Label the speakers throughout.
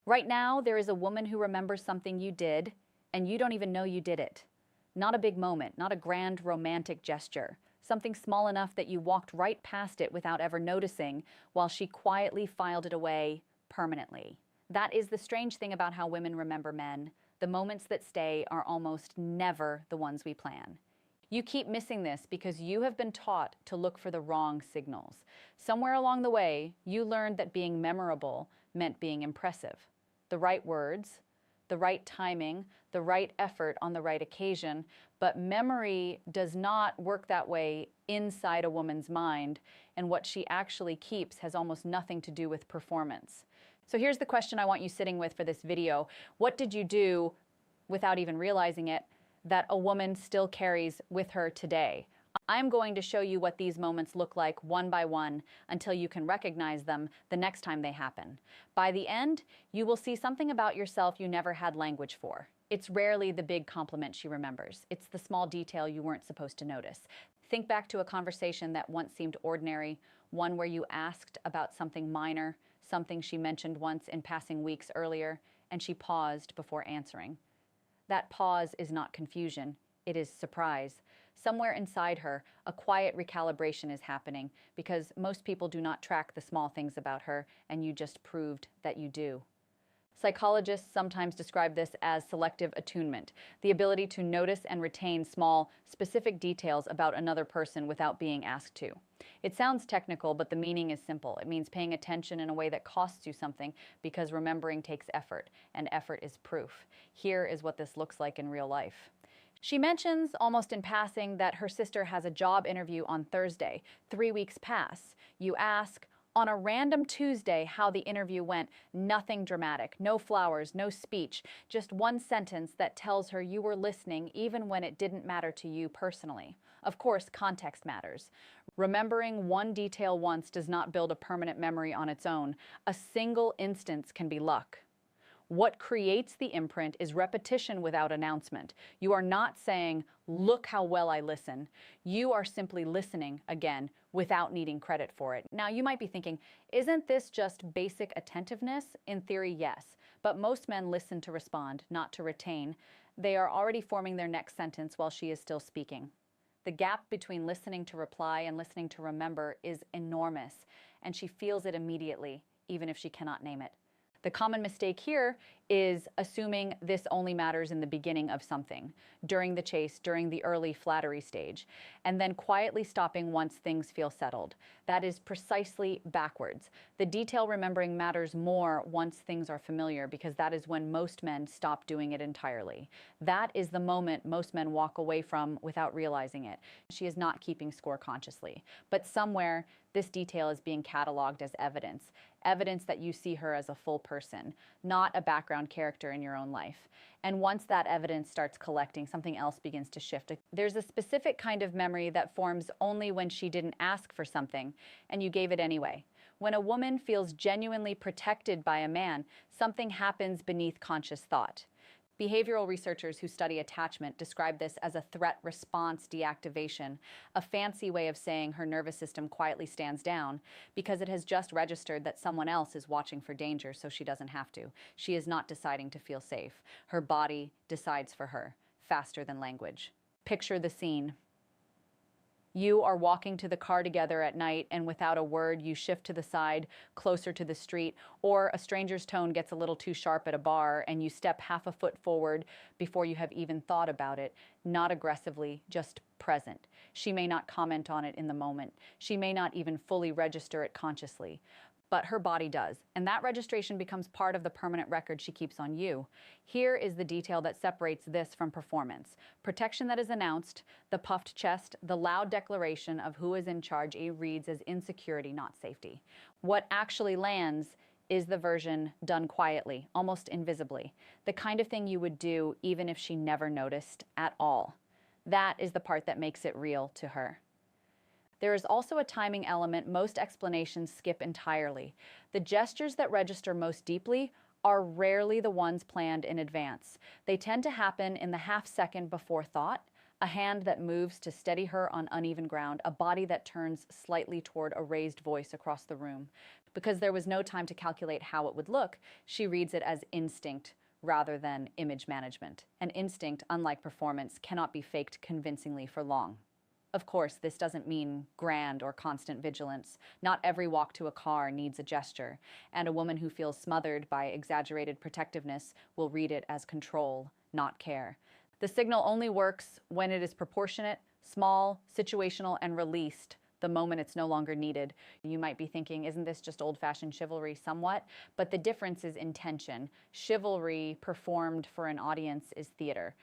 Speaker 1: Right now, there is a woman who remembers something you did, and you don't even know you did it. Not a big moment, not a grand romantic gesture, something small enough that you walked right past it without ever noticing, while she quietly filed it away permanently. That is the strange thing about how women remember men. The moments that stay are almost never the ones we plan. You keep missing this because you have been taught to look for the wrong signals. Somewhere along the way, you learned that being memorable meant being impressive. The right words, the right timing, the right effort on the right occasion, but memory does not work that way inside a woman's mind, and what she actually keeps has almost nothing to do with performance. So here's the question I want you sitting with for this video. What did you do, without even realizing it, that a woman still carries with her today? I'm going to show you what these moments look like one by one until you can recognize them the next time they happen. By the end, you will see something about yourself you never had language for. It's rarely the big compliment she remembers. It's the small detail you weren't supposed to notice. Think back to a conversation that once seemed ordinary, one where you asked about something minor, something she mentioned once in passing weeks earlier, and she paused before answering. That pause is not confusion, it is surprise. Somewhere inside her, a quiet recalibration is happening because most people do not track the small things about her, and you just proved that you do. Psychologists sometimes describe this as selective attunement, the ability to notice and retain small, specific details about another person without being asked to. It sounds technical, but the meaning is simple. It means paying attention in a way that costs you something because remembering takes effort, and effort is proof. Here is what this looks like in real life. She mentions, almost in passing, that her sister has a job interview on Thursday. 3 weeks pass. You ask, on a random Tuesday, how the interview went. Nothing dramatic, no flowers, no speech, just one sentence that tells her you were listening even when it didn't matter to you personally. Of course, context matters. Remembering one detail once does not build a permanent memory on its own. A single instance can be luck. What creates the imprint is repetition without announcement. You are not saying, look how well I listen. You are simply listening again without needing credit for it. Now, you might be thinking, isn't this just basic attentiveness? In theory, yes. But most men listen to respond, not to retain. They are already forming their next sentence while she is still speaking. The gap between listening to reply and listening to remember is enormous, and she feels it immediately, even if she cannot name it. The common mistake here is assuming this only matters in the beginning of something, during the chase, during the early flattery stage, and then quietly stopping once things feel settled. That is precisely backwards. The detail remembering matters more once things are familiar, because that is when most men stop doing it entirely. That is the moment most men walk away from without realizing it. She is not keeping score consciously, but somewhere this detail is being cataloged as evidence. Evidence that you see her as a full person, not a background character in your own life. And once that evidence starts collecting, something else begins to shift. There's a specific kind of memory that forms only when she didn't ask for something, and you gave it anyway. When a woman feels genuinely protected by a man, something happens beneath conscious thought. Behavioral researchers who study attachment describe this as a threat response deactivation, a fancy way of saying her nervous system quietly stands down because it has just registered that someone else is watching for danger, so she doesn't have to. She is not deciding to feel safe. Her body decides for her, faster than language. Picture the scene. You are walking to the car together at night, and without a word, you shift to the side, closer to the street, or a stranger's tone gets a little too sharp at a bar, and you step half a foot forward before you have even thought about it, not aggressively, just present. She may not comment on it in the moment. She may not even fully register it consciously. But her body does, and that registration becomes part of the permanent record she keeps on you. Here is the detail that separates this from performance. Protection that is announced, the puffed chest, the loud declaration of who is in charge, it reads as insecurity, not safety. What actually lands is the version done quietly, almost invisibly, the kind of thing you would do even if she never noticed at all. That is the part that makes it real to her. There is also a timing element most explanations skip entirely. The gestures that register most deeply are rarely the ones planned in advance. They tend to happen in the half second before thought, a hand that moves to steady her on uneven ground, a body that turns slightly toward a raised voice across the room. Because there was no time to calculate how it would look, she reads it as instinct rather than image management. And instinct, unlike performance, cannot be faked convincingly for long. Of course, this doesn't mean grand or constant vigilance. Not every walk to a car needs a gesture, and a woman who feels smothered by exaggerated protectiveness will read it as control, not care. The signal only works when it is proportionate, small, situational, and released the moment it's no longer needed. You might be thinking, isn't this just old-fashioned chivalry somewhat? But the difference is intention. Chivalry performed for an audience is theater.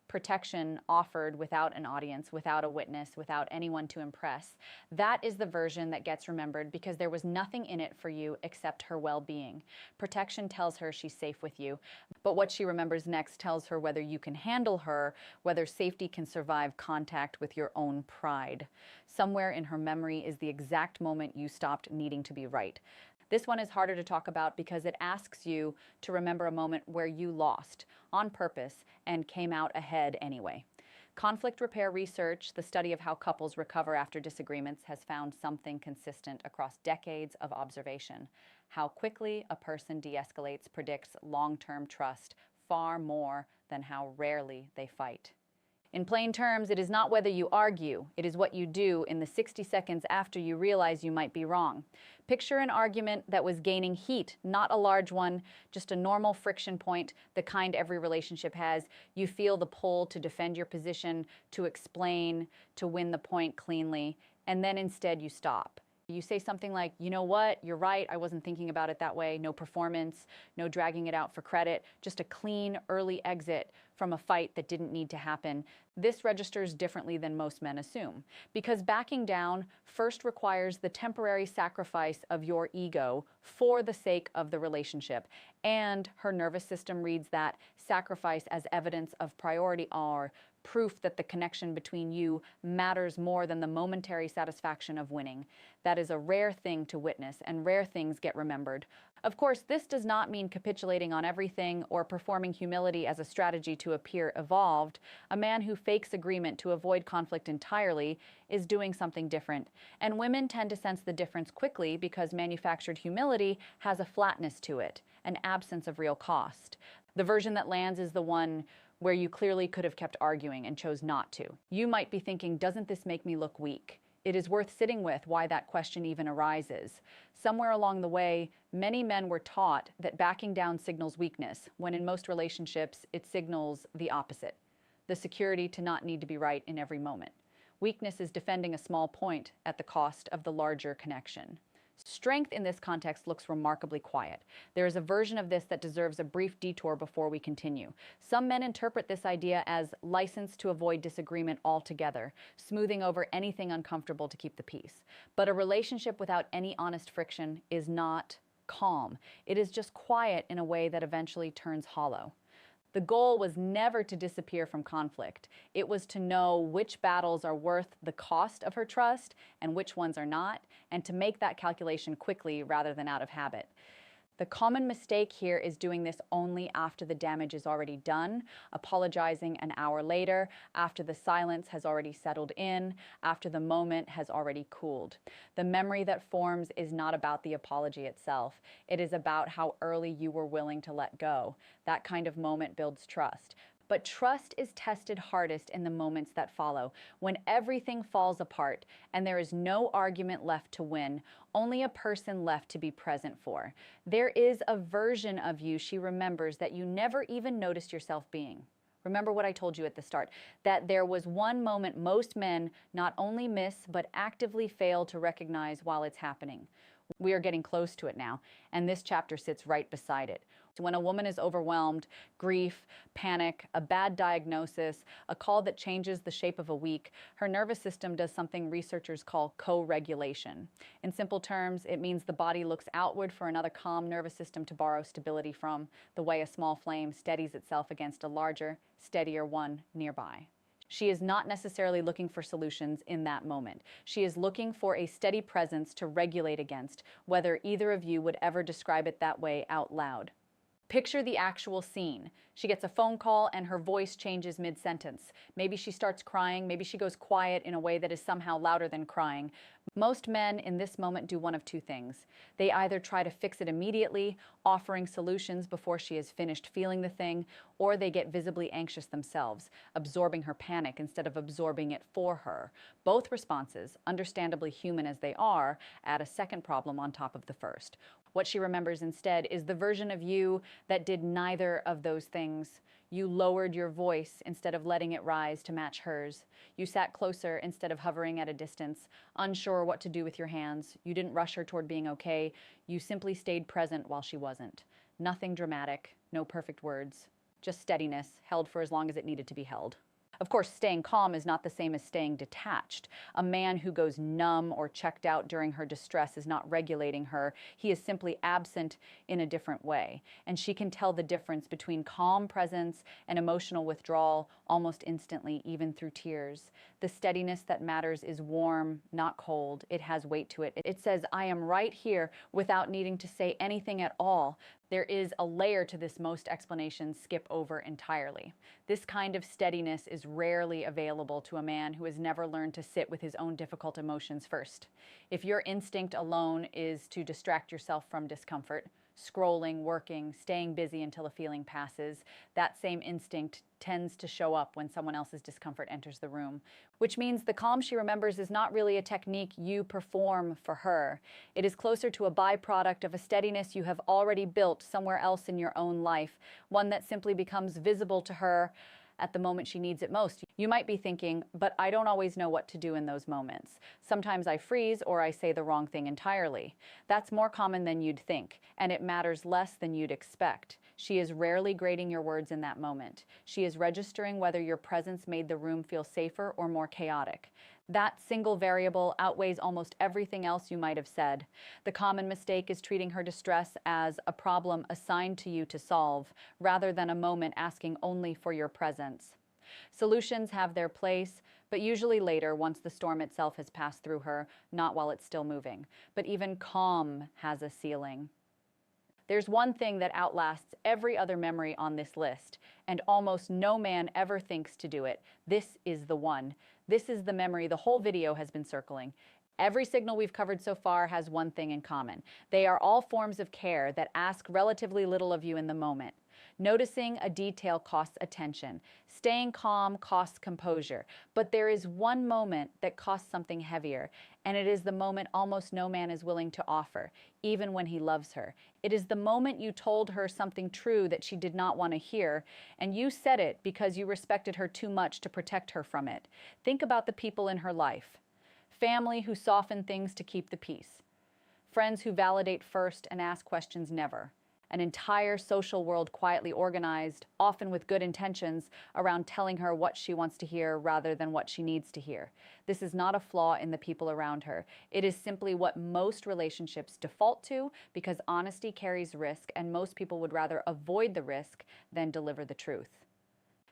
Speaker 1: Protection offered without an audience, without a witness, without anyone to impress. That is the version that gets remembered because there was nothing in it for you except her well-being. Protection tells her she's safe with you, but what she remembers next tells her whether you can handle her, whether safety can survive contact with your own pride. Somewhere in her memory is the exact moment you stopped needing to be right. This one is harder to talk about because it asks you to remember a moment where you lost on purpose and came out ahead anyway. Conflict repair research, the study of how couples recover after disagreements, has found something consistent across decades of observation. How quickly a person de-escalates predicts long-term trust far more than how rarely they fight. In plain terms, it is not whether you argue, it is what you do in the 60 seconds after you realize you might be wrong. Picture an argument that was gaining heat, not a large one, just a normal friction point, the kind every relationship has. You feel the pull to defend your position, to explain, to win the point cleanly, and then instead you stop. You say something like, you know what, you're right, I wasn't thinking about it that way. No performance, no dragging it out for credit, just a clean early exit from a fight that didn't need to happen. This registers differently than most men assume, because backing down first requires the temporary sacrifice of your ego for the sake of the relationship. And her nervous system reads that sacrifice as evidence of priority or proof that the connection between you matters more than the momentary satisfaction of winning. That is a rare thing to witness, and rare things get remembered. Of course, this does not mean capitulating on everything or performing humility as a strategy to appear evolved. A man who fakes agreement to avoid conflict entirely is doing something different. And women tend to sense the difference quickly because manufactured humility has a flatness to it, an absence of real cost. The version that lands is the one where you clearly could have kept arguing and chose not to. You might be thinking, doesn't this make me look weak? It is worth sitting with why that question even arises. Somewhere along the way, many men were taught that backing down signals weakness, when in most relationships it signals the opposite, the security to not need to be right in every moment. Weakness is defending a small point at the cost of the larger connection. Strength in this context looks remarkably quiet. There is a version of this that deserves a brief detour before we continue. Some men interpret this idea as license to avoid disagreement altogether, smoothing over anything uncomfortable to keep the peace. But a relationship without any honest friction is not calm. It is just quiet in a way that eventually turns hollow. The goal was never to disappear from conflict. It was to know which battles are worth the cost of her trust and which ones are not, and to make that calculation quickly rather than out of habit. The common mistake here is doing this only after the damage is already done, apologizing an hour later, after the silence has already settled in, after the moment has already cooled. The memory that forms is not about the apology itself. It is about how early you were willing to let go. That kind of moment builds trust. But trust is tested hardest in the moments that follow, when everything falls apart and there is no argument left to win, only a person left to be present for. There is a version of you she remembers that you never even noticed yourself being. Remember what I told you at the start, that there was one moment most men not only miss, but actively fail to recognize while it's happening. We are getting close to it now, and this chapter sits right beside it. When a woman is overwhelmed, grief, panic, a bad diagnosis, a call that changes the shape of a week, her nervous system does something researchers call co-regulation. In simple terms, it means the body looks outward for another calm nervous system to borrow stability from, the way a small flame steadies itself against a larger, steadier one nearby. She is not necessarily looking for solutions in that moment. She is looking for a steady presence to regulate against, whether either of you would ever describe it that way out loud. Picture the actual scene. She gets a phone call and her voice changes mid-sentence. Maybe she starts crying, maybe she goes quiet in a way that is somehow louder than crying. Most men in this moment do one of two things. They either try to fix it immediately, offering solutions before she has finished feeling the thing, or they get visibly anxious themselves, absorbing her panic instead of absorbing it for her. Both responses, understandably human as they are, add a second problem on top of the first. What she remembers instead is the version of you that did neither of those things. You lowered your voice instead of letting it rise to match hers. You sat closer instead of hovering at a distance, unsure what to do with your hands. You didn't rush her toward being okay. You simply stayed present while she wasn't. Nothing dramatic, no perfect words, just steadiness, held for as long as it needed to be held. Of course, staying calm is not the same as staying detached. A man who goes numb or checked out during her distress is not regulating her. He is simply absent in a different way. And she can tell the difference between calm presence and emotional withdrawal almost instantly, even through tears. The steadiness that matters is warm, not cold. It has weight to it. It says, I am right here without needing to say anything at all. There is a layer to this most explanations skip over entirely. This kind of steadiness is rarely available to a man who has never learned to sit with his own difficult emotions first. If your instinct alone is to distract yourself from discomfort, scrolling, working, staying busy until a feeling passes, that same instinct tends to show up when someone else's discomfort enters the room, which means the calm she remembers is not really a technique you perform for her. It is closer to a byproduct of a steadiness you have already built somewhere else in your own life, one that simply becomes visible to her at the moment she needs it most. You might be thinking, but I don't always know what to do in those moments. Sometimes I freeze or I say the wrong thing entirely. That's more common than you'd think, and it matters less than you'd expect. She is rarely grading your words in that moment. She is registering whether your presence made the room feel safer or more chaotic. That single variable outweighs almost everything else you might have said. The common mistake is treating her distress as a problem assigned to you to solve, rather than a moment asking only for your presence. Solutions have their place, but usually later, once the storm itself has passed through her, not while it's still moving. But even calm has a ceiling. There's one thing that outlasts every other memory on this list, and almost no man ever thinks to do it. This is the one. This is the memory the whole video has been circling. Every signal we've covered so far has one thing in common. They are all forms of care that ask relatively little of you in the moment. Noticing a detail costs attention. Staying calm costs composure. But there is one moment that costs something heavier, and it is the moment almost no man is willing to offer, even when he loves her. It is the moment you told her something true that she did not want to hear, and you said it because you respected her too much to protect her from it. Think about the people in her life. Family who soften things to keep the peace. Friends who validate first and ask questions never. An entire social world quietly organized, often with good intentions, around telling her what she wants to hear rather than what she needs to hear. This is not a flaw in the people around her. It is simply what most relationships default to because honesty carries risk and most people would rather avoid the risk than deliver the truth.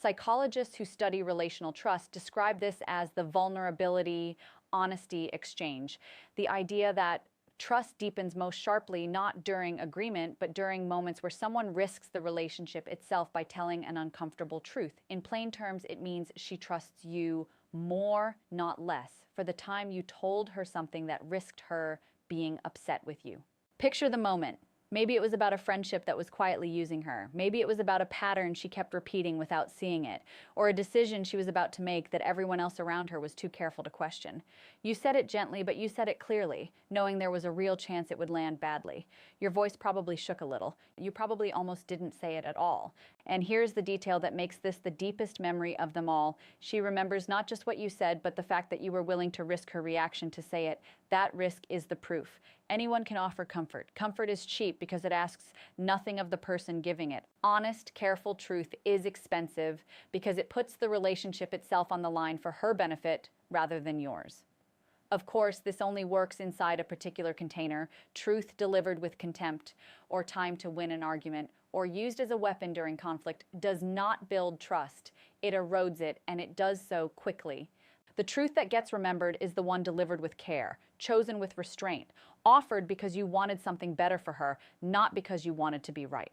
Speaker 1: Psychologists who study relational trust describe this as the vulnerability, honesty exchange. The idea that trust deepens most sharply not during agreement, but during moments where someone risks the relationship itself by telling an uncomfortable truth. In plain terms, it means she trusts you more, not less, for the time you told her something that risked her being upset with you. Picture the moment. Maybe it was about a friendship that was quietly using her. Maybe it was about a pattern she kept repeating without seeing it, or a decision she was about to make that everyone else around her was too careful to question. You said it gently, but you said it clearly, knowing there was a real chance it would land badly. Your voice probably shook a little. You probably almost didn't say it at all. And here's the detail that makes this the deepest memory of them all. She remembers not just what you said, but the fact that you were willing to risk her reaction to say it. That risk is the proof. Anyone can offer comfort. Comfort is cheap because it asks nothing of the person giving it. Honest, careful truth is expensive because it puts the relationship itself on the line for her benefit rather than yours. Of course, this only works inside a particular container, truth delivered with contempt, or time to win an argument, or used as a weapon during conflict, does not build trust. It erodes it, and it does so quickly. The truth that gets remembered is the one delivered with care, chosen with restraint, offered because you wanted something better for her, not because you wanted to be right.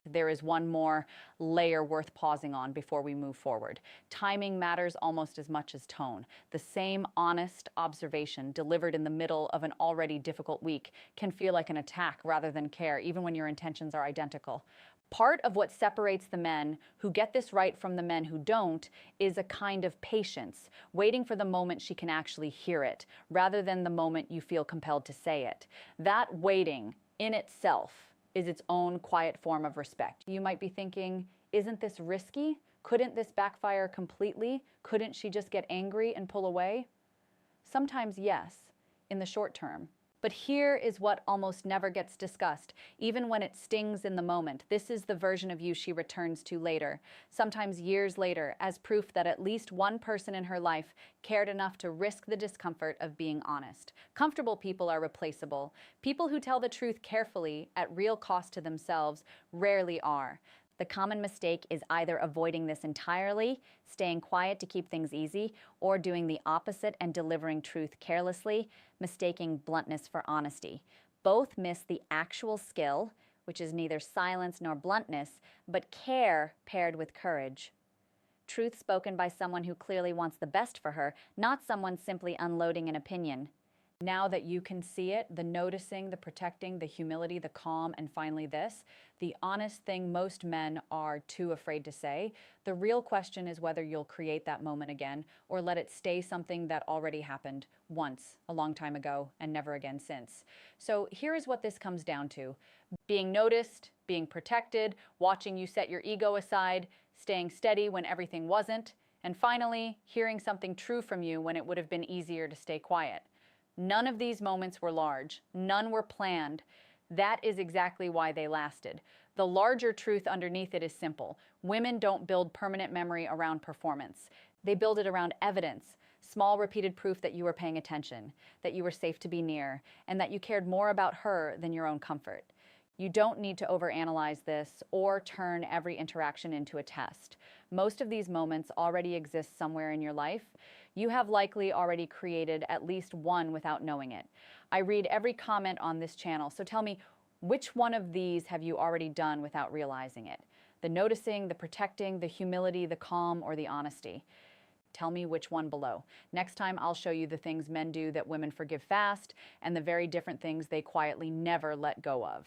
Speaker 1: There is one more layer worth pausing on before we move forward. Timing matters almost as much as tone. The same honest observation delivered in the middle of an already difficult week can feel like an attack rather than care, even when your intentions are identical. Part of what separates the men who get this right from the men who don't is a kind of patience, waiting for the moment she can actually hear it, rather than the moment you feel compelled to say it. That waiting in itself is its own quiet form of respect. You might be thinking, isn't this risky? Couldn't this backfire completely? Couldn't she just get angry and pull away? Sometimes yes, in the short term. But here is what almost never gets discussed, even when it stings in the moment. This is the version of you she returns to later, sometimes years later, as proof that at least one person in her life cared enough to risk the discomfort of being honest. Comfortable people are replaceable. People who tell the truth carefully, at real cost to themselves, rarely are. The common mistake is either avoiding this entirely, staying quiet to keep things easy, or doing the opposite and delivering truth carelessly, mistaking bluntness for honesty. Both miss the actual skill, which is neither silence nor bluntness, but care paired with courage. Truth spoken by someone who clearly wants the best for her, not someone simply unloading an opinion. Now that you can see it, the noticing, the protecting, the humility, the calm, and finally this, the honest thing most men are too afraid to say. The real question is whether you'll create that moment again or let it stay something that already happened once, a long time ago, and never again since. So here is what this comes down to. Being noticed, being protected, watching you set your ego aside, staying steady when everything wasn't, and finally, hearing something true from you when it would have been easier to stay quiet. None of these moments were large. None were planned. That is exactly why they lasted. The larger truth underneath it is simple. Women don't build permanent memory around performance. They build it around evidence, small repeated proof that you were paying attention, that you were safe to be near, and that you cared more about her than your own comfort. You don't need to overanalyze this or turn every interaction into a test. Most of these moments already exist somewhere in your life. You have likely already created at least one without knowing it. I read every comment on this channel, so tell me, which one of these have you already done without realizing it? The noticing, the protecting, the humility, the calm, or the honesty? Tell me which one below. Next time I'll show you the things men do that women forgive fast and the very different things they quietly never let go of.